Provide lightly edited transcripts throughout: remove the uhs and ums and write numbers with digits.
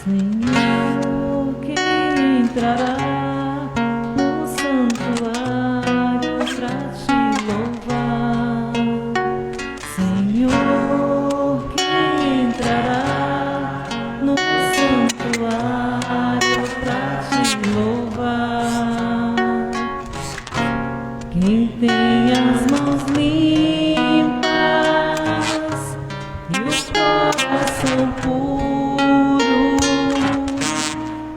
Senhor, quem entrará no santuário pra te louvar? Senhor, quem entrará no santuário pra te louvar? Quem tem as mãos limpas e o coração puro,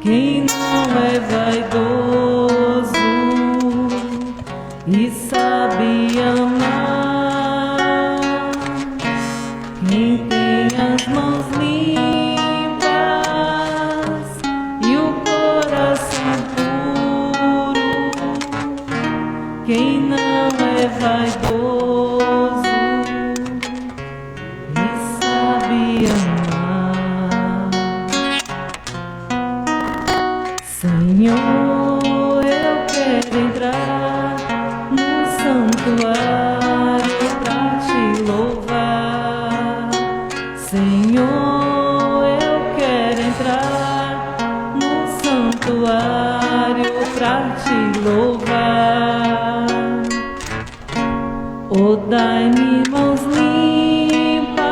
quem não é vaidoso e sabe amar, quem tem as mãos limpas e o coração puro, quem não é vaidoso e sabe amar. Senhor, eu quero entrar no santuário pra te louvar. Senhor, eu quero entrar no santuário pra te louvar. Oh, dai-me mãos limpas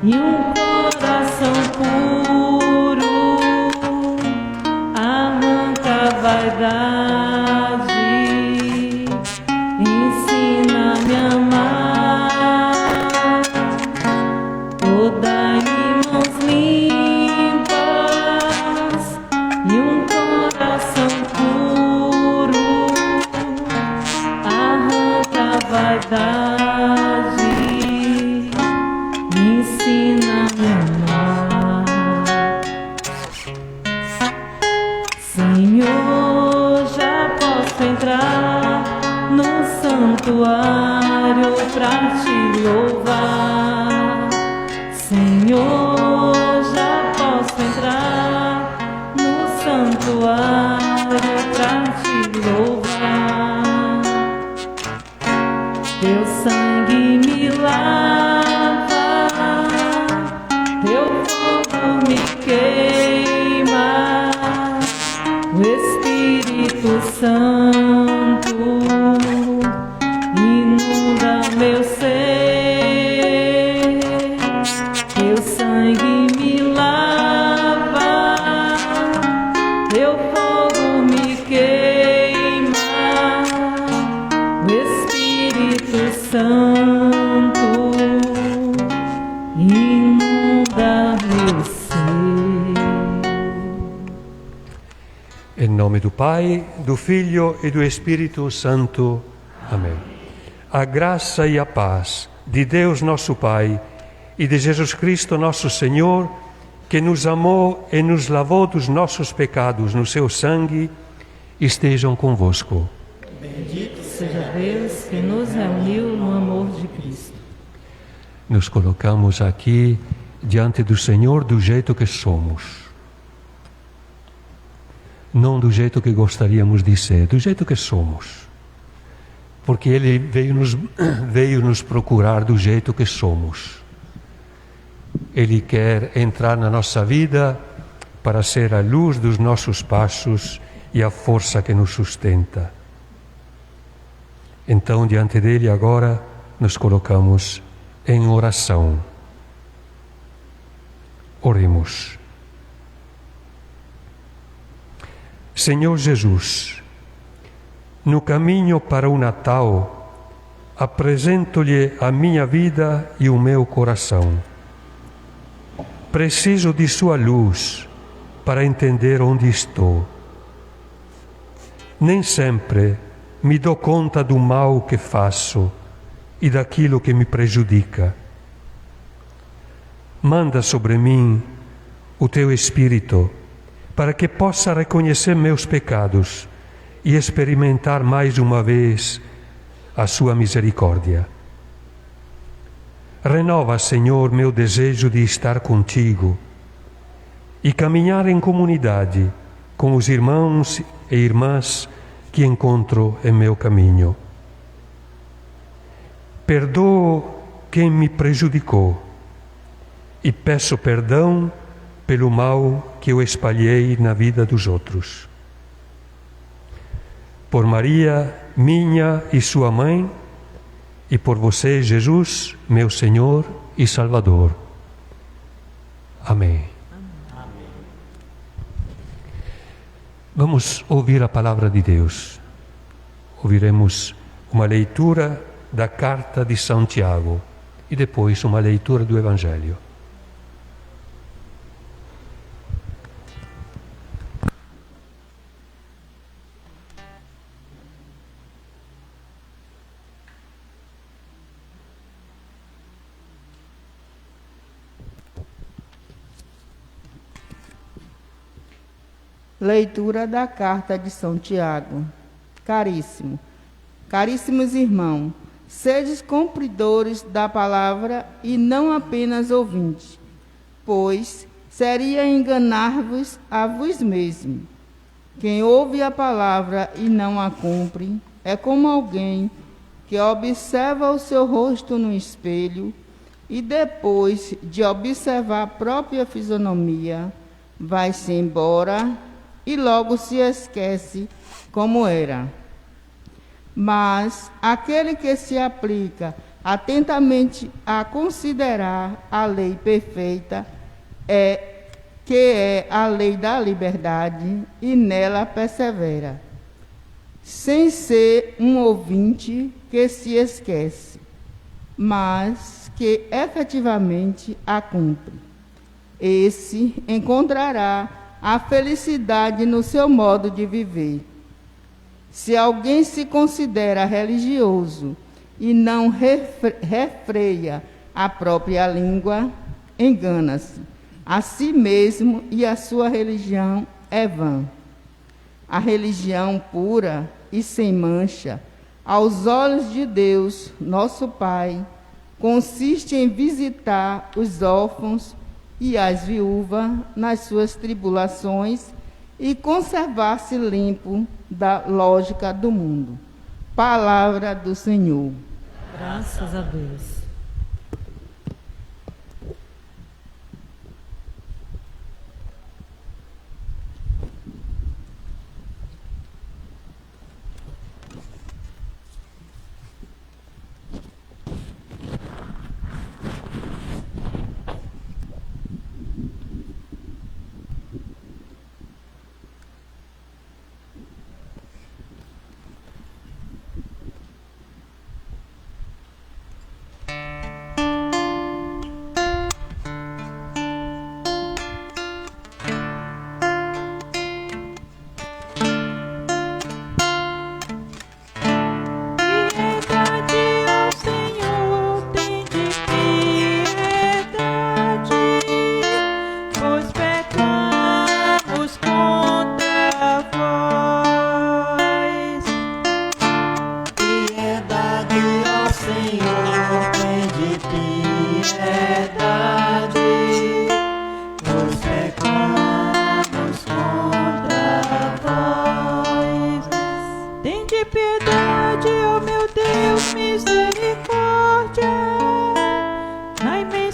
e um coração puro, arranca a vaidade, ensina-me a amar. Oh, dai-me mãos limpas e um coração puro, arranca a vaidade, ensina-me a amar. Senhor, já posso entrar no santuário pra te louvar. Senhor, já posso entrar no santuário pra te louvar. Teu sangue me lava, teu fogo me queima, o Espírito Santo inunda meu ser. Teu sangue me lava, teu fogo me queima, o Espírito Santo inunda meu ser. Em nome do Pai, do Filho e do Espírito Santo. Amém. A graça e a paz de Deus nosso Pai e de Jesus Cristo nosso Senhor, que nos amou e nos lavou dos nossos pecados no seu sangue, estejam convosco. Bendito seja Deus que nos reuniu no amor de Cristo. Nos colocamos aqui diante do Senhor do jeito que somos. Não do jeito que gostaríamos de ser, do jeito que somos. Porque Ele veio nos procurar do jeito que somos. Ele quer entrar na nossa vida para ser a luz dos nossos passos e a força que nos sustenta. Então, diante dele agora, nos colocamos em oração. Oremos. Senhor Jesus, no caminho para o Natal, apresento-lhe a minha vida e o meu coração. Preciso de sua luz para entender onde estou. Nem sempre me dou conta do mal que faço e daquilo que me prejudica. Manda sobre mim o teu Espírito para que possa reconhecer meus pecados e experimentar mais uma vez a sua misericórdia. Renova, Senhor, meu desejo de estar contigo e caminhar em comunidade com os irmãos e irmãs que encontro em meu caminho. Perdoo quem me prejudicou e peço perdão pelo mal que eu espalhei na vida dos outros. Por Maria, minha e sua mãe, e por você, Jesus, meu Senhor e Salvador. Amém. Vamos ouvir a palavra de Deus. Ouviremos uma leitura da carta de São Tiago e depois uma leitura do Evangelho. Leitura da carta de São Tiago. Caríssimos irmãos, sedes cumpridores da palavra e não apenas ouvintes, pois seria enganar-vos a vós mesmos. Quem ouve a palavra e não a cumpre é como alguém que observa o seu rosto no espelho e depois de observar a própria fisionomia, vai-se embora e logo se esquece como era. Mas aquele que se aplica atentamente a considerar a lei perfeita, que é a lei da liberdade, e nela persevera, sem ser um ouvinte que se esquece, mas que efetivamente a cumpre. Esse encontrará a felicidade no seu modo de viver. Se alguém se considera religioso e não refreia a própria língua, engana-se a si mesmo e a sua religião é vã. A religião pura e sem mancha, aos olhos de Deus, nosso Pai, consiste em visitar os órfãos e as viúvas nas suas tribulações e conservar-se limpo da lógica do mundo. Palavra do Senhor. Graças a Deus.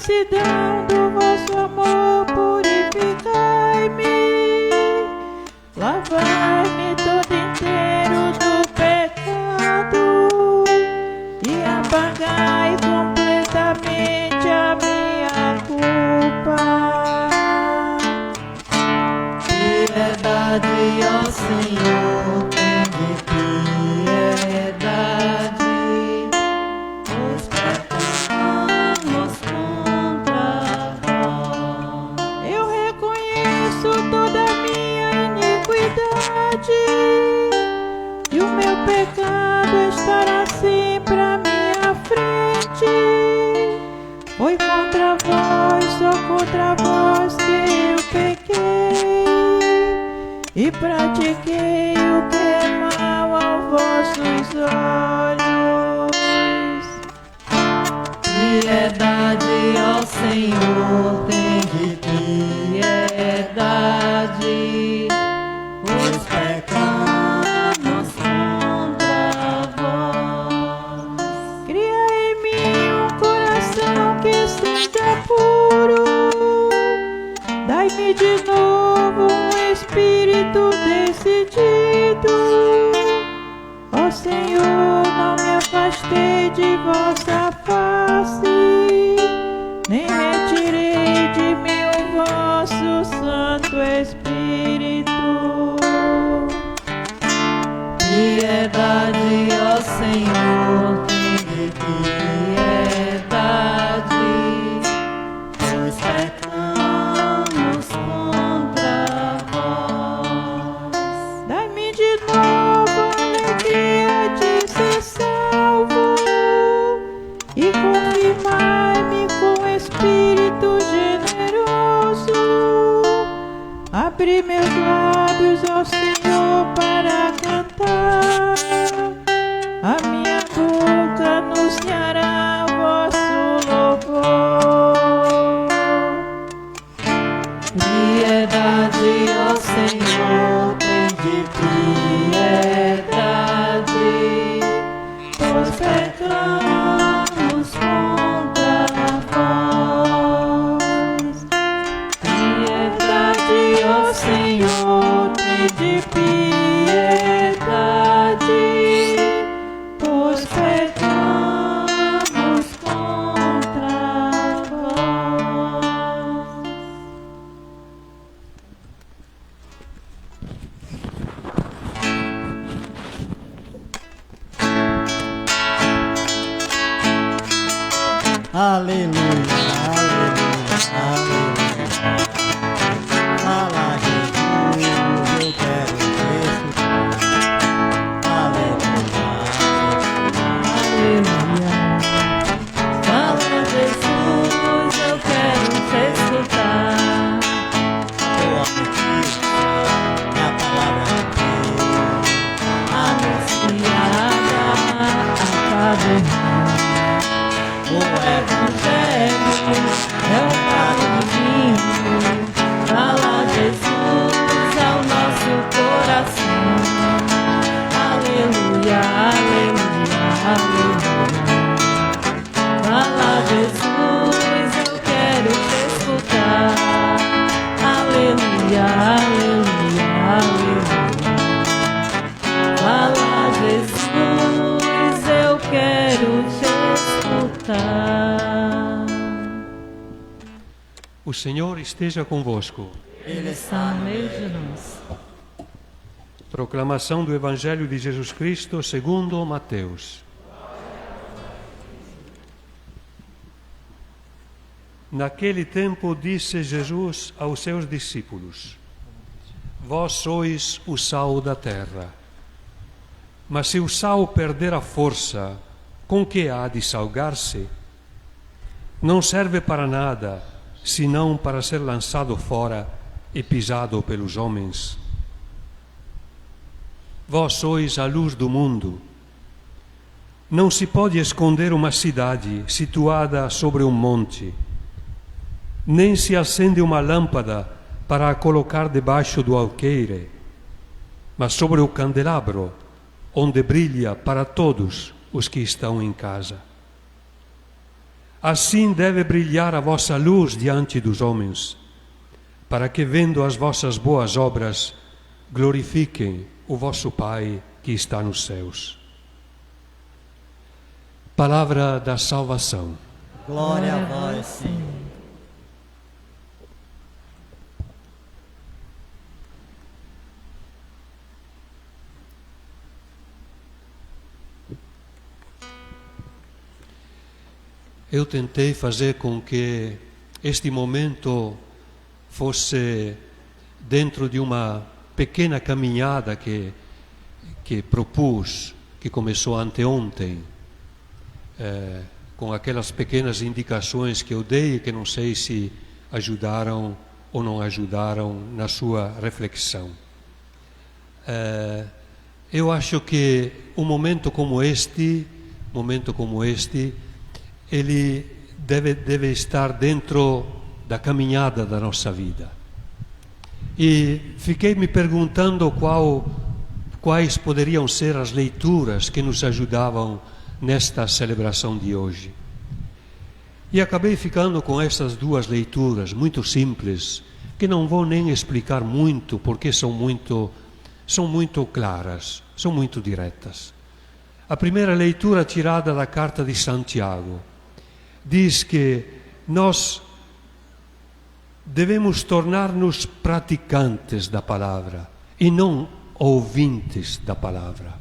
imensidão do vosso amor, purificai-me, lavai-me todo inteiro do pecado e apagai completamente a minha culpa. Piedade, ó Senhor, tem de piedade, os pecamos contra vós. Eu reconheço toda a minha iniquidade e o meu pecado estará sempre à minha frente. Foi contra vós, só contra vós que eu pequei e pratiquei o que é mal aos vossos olhos. Piedade, ó Senhor, tem de piedade, os pecamos contra vós. Cria em mim um coração que seja puro, dai dai-me de novo um espírito decidido. Ó Senhor, não me afastei de vossa face, nem retirei de mim o vosso Santo Espírito. Piedade, ó Senhor, tem piedade, pois pecamos contra vós. Dai-me de novo a alegria de ser salvo e confirmai-me com espírito generoso. Abri meus lábios, ó Senhor, para cantar. A minha boca anunciará vosso louvor. Piedade, ó Senhor, tem de piedade, pois pecamos contra vós. Piedade, ó Senhor, tem de piedade, pois pecamos contra vós. Aleluia, aleluia, aleluia. Fala, Jesus, eu quero escutar. Aleluia, Aleluia. fala, Jesus, eu quero te escutar. Boa notícia, minha palavra de Deus, anunciada a cada irmão. O Evangelho é o caminho, fala Jesus ao nosso coração. Aleluia, aleluia, aleluia. Fala Jesus, eu quero te escutar. Aleluia, aleluia, aleluia. Fala Jesus, eu quero te escutar. O Senhor esteja convosco. Ele Está no meio de nós. Proclamação do Evangelho de Jesus Cristo segundo Mateus. Naquele tempo disse Jesus aos seus discípulos: Vós sois o sal da terra. Mas se o sal perder a força, com que há de salgar-se? Não serve para nada, senão para ser lançado fora e pisado pelos homens. Vós sois a luz do mundo. Não se pode esconder uma cidade situada sobre um monte, nem se acende uma lâmpada para a colocar debaixo do alqueire, mas sobre o candelabro, onde brilha para todos os que estão em casa. Assim deve brilhar a vossa luz diante dos homens, para que, vendo as vossas boas obras, glorifiquem o vosso Pai que está nos céus. Palavra da salvação. glória a vós, Senhor. Eu tentei fazer com que este momento fosse dentro de uma pequena caminhada que propus, que começou anteontem, com aquelas pequenas indicações que eu dei, que não sei se ajudaram ou não ajudaram na sua reflexão. Eu acho que um momento como este, ele deve estar dentro da caminhada da nossa vida. E fiquei me perguntando quais poderiam ser as leituras que nos ajudavam nesta celebração de hoje. E acabei ficando com essas duas leituras muito simples, que não vou nem explicar muito, porque são muito claras, são muito diretas. A primeira leitura tirada da carta de Santiago diz que nós devemos tornar-nos praticantes da palavra e não ouvintes da palavra.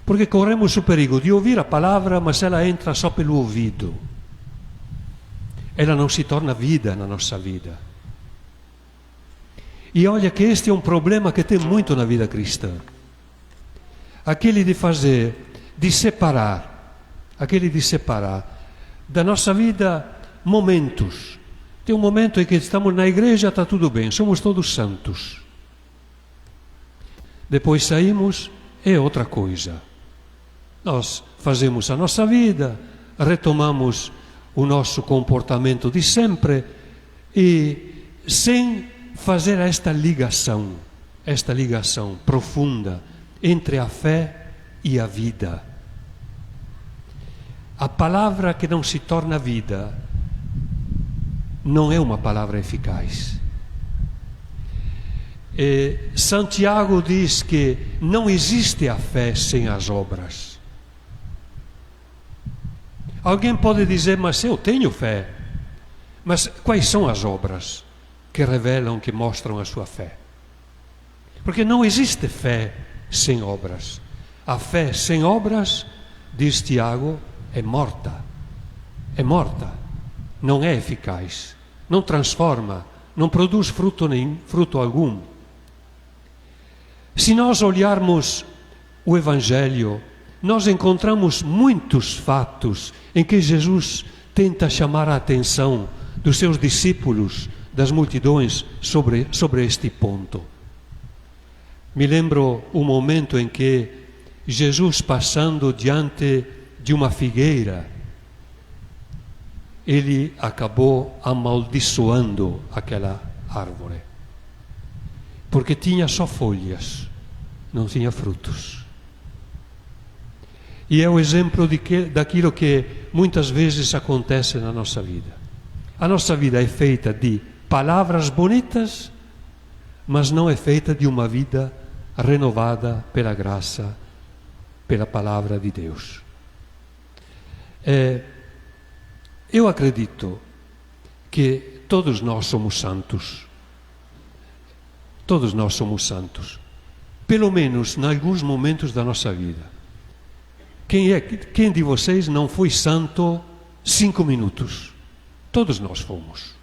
Porque corremos o perigo de ouvir a palavra, mas ela entra só pelo ouvido. Ela não se torna vida na nossa vida. E olha que este é um problema que tem muito na vida cristã. Aquele de separar da nossa vida momentos. Tem um momento em que estamos na igreja, está tudo bem, somos todos santos. Depois saímos, é outra coisa. Nós fazemos a nossa vida, retomamos o nosso comportamento de sempre e sem fazer esta ligação profunda entre a fé e a vida. A palavra que não se torna vida não é uma palavra eficaz. Santiago diz que não existe a fé sem as obras. Alguém pode dizer, mas eu tenho fé. Mas quais são as obras que revelam, que mostram a sua fé? Porque não existe fé sem obras. A fé sem obras, diz Tiago, é morta. É morta. Não é eficaz. Não transforma. Não produz fruto algum. Se nós olharmos o Evangelho, nós encontramos muitos fatos em que Jesus tenta chamar a atenção dos seus discípulos, das multidões, sobre este ponto. Me lembro o momento em que Jesus, passando diante de uma figueira, ele acabou amaldiçoando aquela árvore, porque tinha só folhas, não tinha frutos. E é o exemplo daquilo que muitas vezes acontece na nossa vida. A nossa vida é feita de palavras bonitas, mas não é feita de uma vida renovada pela graça, pela palavra de Deus. Eu acredito que todos nós somos santos. Todos nós somos santos. Pelo menos em alguns momentos da nossa vida. Quem de vocês não foi santo 5 minutos? Todos nós fomos,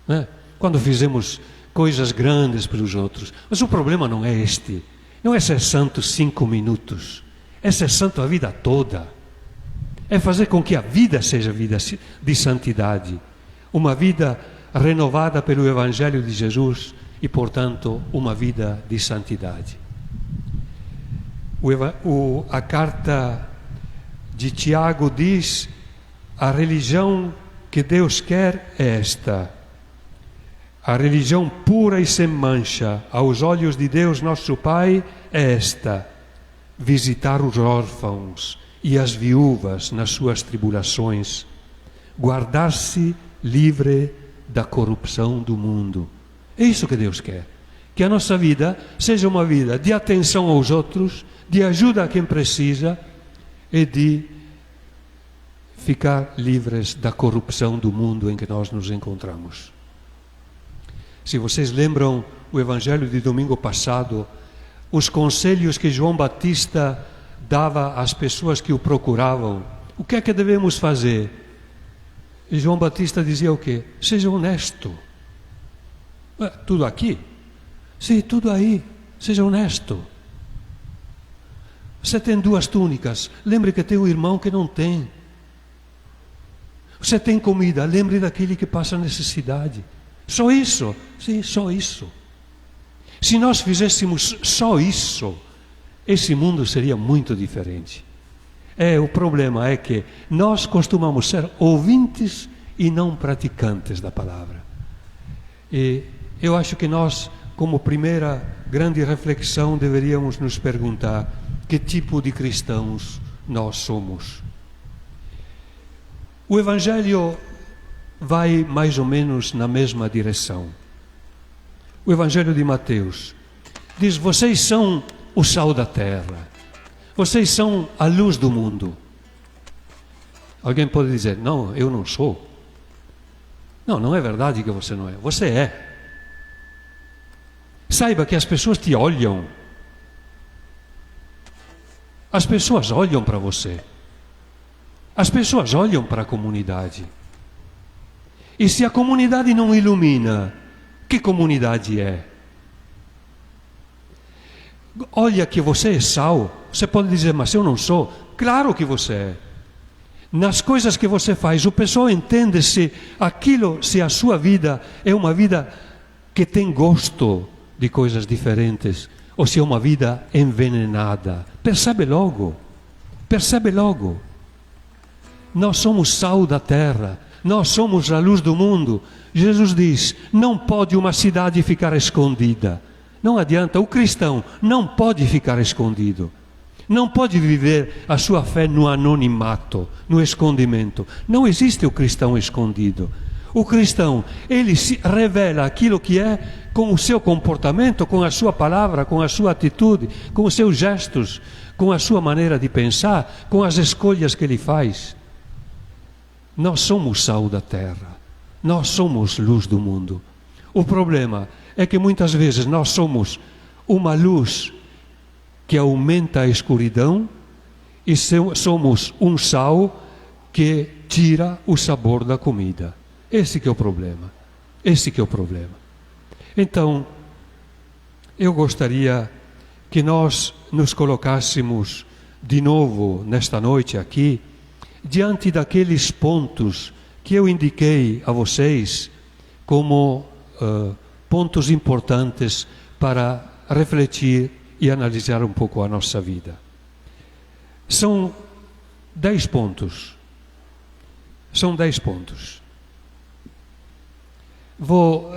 né? Quando fizemos coisas grandes pelos outros. Mas o problema não é este. Não é ser santo 5 minutos. É ser santo a vida toda. É fazer com que a vida seja vida de santidade. Uma vida renovada pelo Evangelho de Jesus e, portanto, uma vida de santidade. A carta de Tiago diz: a religião que Deus quer é esta. A religião pura e sem mancha aos olhos de Deus nosso Pai é esta: visitar os órfãos e as viúvas nas suas tribulações, guardar-se livre da corrupção do mundo. É isso que Deus quer. Que a nossa vida seja uma vida de atenção aos outros, de ajuda a quem precisa e de ficar livres da corrupção do mundo em que nós nos encontramos. Se vocês lembram o Evangelho de domingo passado, os conselhos que João Batista dava às pessoas que o procuravam, o que é que devemos fazer? E João Batista dizia o quê? Seja honesto. Tudo aqui? Sim, tudo aí. Seja honesto. Você tem 2 túnicas, lembre que tem um irmão que não tem. Você tem comida, lembre daquele que passa necessidade. Só isso? Sim, só isso. Se nós fizéssemos só isso, esse mundo seria muito diferente. O problema é que nós costumamos ser ouvintes e não praticantes da palavra. E eu acho que nós, como primeira grande reflexão, deveríamos nos perguntar: que tipo de cristãos nós somos? O Evangelho vai mais ou menos na mesma direção. O Evangelho de Mateus diz: vocês são o sal da terra, vocês são a luz do mundo. Alguém pode dizer: não, eu não sou. Não, não é verdade que você não é, você é. Saiba que as pessoas te olham. As pessoas olham para você. As pessoas olham para a comunidade. E se a comunidade não ilumina, que comunidade é? Olha que você é sal. Você pode dizer: mas eu não sou. Claro que você é. Nas coisas que você faz, o pessoal entende se a sua vida é uma vida que tem gosto de coisas diferentes, ou se é uma vida envenenada. Percebe logo. Percebe logo. Nós somos sal da terra. Nós somos a luz do mundo. Jesus diz: não pode uma cidade ficar escondida. Não adianta, o cristão não pode ficar escondido. Não pode viver a sua fé no anonimato, no escondimento. Não existe o cristão escondido. O cristão, ele se revela aquilo que é com o seu comportamento, com a sua palavra, com a sua atitude, com os seus gestos, com a sua maneira de pensar, com as escolhas que ele faz. Nós somos sal da terra. Nós somos luz do mundo. O problema é que muitas vezes nós somos uma luz que aumenta a escuridão e somos um sal que tira o sabor da comida. Esse que é o problema. Esse que é o problema. Então, eu gostaria que nós nos colocássemos de novo nesta noite aqui diante daqueles pontos que eu indiquei a vocês como pontos importantes para refletir e analisar um pouco a nossa vida. São 10 pontos. São 10 pontos. Vou